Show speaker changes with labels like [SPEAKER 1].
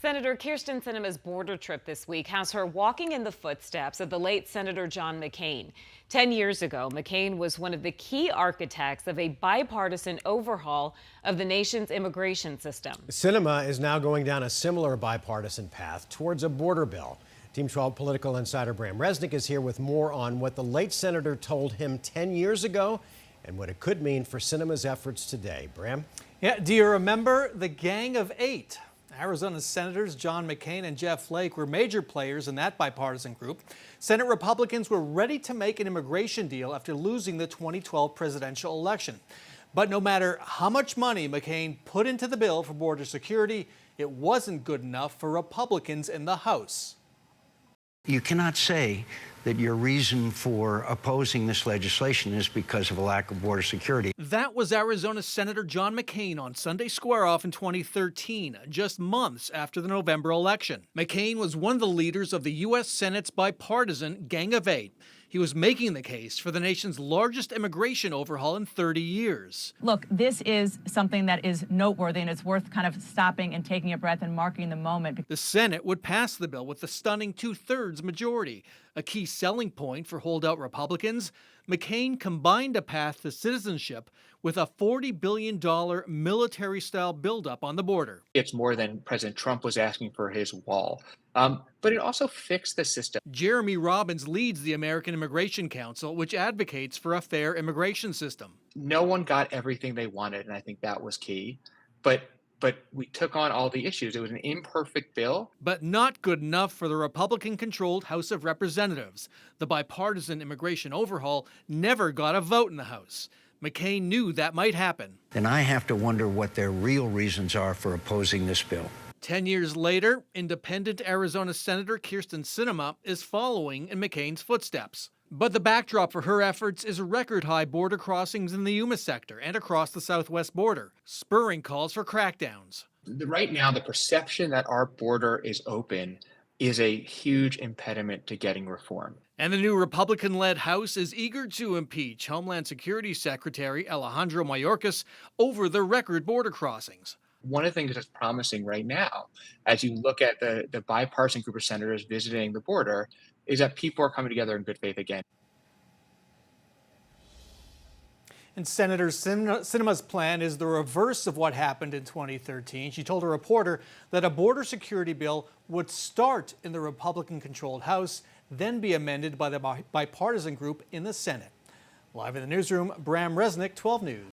[SPEAKER 1] Senator Kyrsten Sinema's border trip this week has her walking in the footsteps of the late Senator John McCain. 10 years ago, McCain was one of the key architects of a bipartisan overhaul of the nation's immigration system.
[SPEAKER 2] Sinema is now going down a similar bipartisan path towards a border bill. Team 12 political insider Bram Resnick is here with more on what the late senator told him 10 years ago and what it could mean for Sinema's efforts today. Bram?
[SPEAKER 3] Yeah, do you remember the Gang of Eight? Arizona Senators John McCain and Jeff Flake were major players in that bipartisan group. Senate Republicans were ready to make an immigration deal after losing the 2012 presidential election. But no matter how much money McCain put into the bill for border security, it wasn't good enough for Republicans in the House.
[SPEAKER 4] You cannot say that your reason for opposing this legislation is because of a lack of border security.
[SPEAKER 3] That was Arizona Senator John McCain on Sunday Square Off in 2013, just months after the November election. McCain was one of the leaders of the U.S. Senate's bipartisan Gang of Eight. He was making the case for the nation's largest immigration overhaul in 30 years.
[SPEAKER 5] Look, this is something that is noteworthy, and it's worth kind of stopping and taking a breath and marking the moment.
[SPEAKER 3] The Senate would pass the bill with a stunning 2/3 majority. A key selling point for holdout Republicans, McCain combined a path to citizenship with a $40 billion military-style buildup on the border.
[SPEAKER 6] It's more than President Trump was asking for his wall. But it also fixed the system.
[SPEAKER 3] Jeremy Robbins leads the American Immigration Council, which advocates for a fair immigration system.
[SPEAKER 6] No one got everything they wanted, and I think that was key. But we took on all the issues. It was an imperfect bill.
[SPEAKER 3] But not good enough for the Republican-controlled House of Representatives. The bipartisan immigration overhaul never got a vote in the House. McCain knew that might happen.
[SPEAKER 4] Then I have to wonder what their real reasons are for opposing this bill.
[SPEAKER 3] 10 years later, independent Arizona Senator Kyrsten Sinema is following in McCain's footsteps. But the backdrop for her efforts is record-high border crossings in the Yuma sector and across the southwest border, spurring calls for crackdowns.
[SPEAKER 6] Right now, the perception that our border is open is a huge impediment to getting reform.
[SPEAKER 3] And the new Republican-led House is eager to impeach Homeland Security Secretary Alejandro Mayorkas over the record border crossings.
[SPEAKER 6] One of the things that's promising right now, as you look at the bipartisan group of senators visiting the border, is that people are coming together in good faith again.
[SPEAKER 3] And Senator Sinema's plan is the reverse of what happened in 2013. She told a reporter that a border security bill would start in the Republican-controlled House, then be amended by the bipartisan group in the Senate. Live in the newsroom, Bram Resnick, 12 News.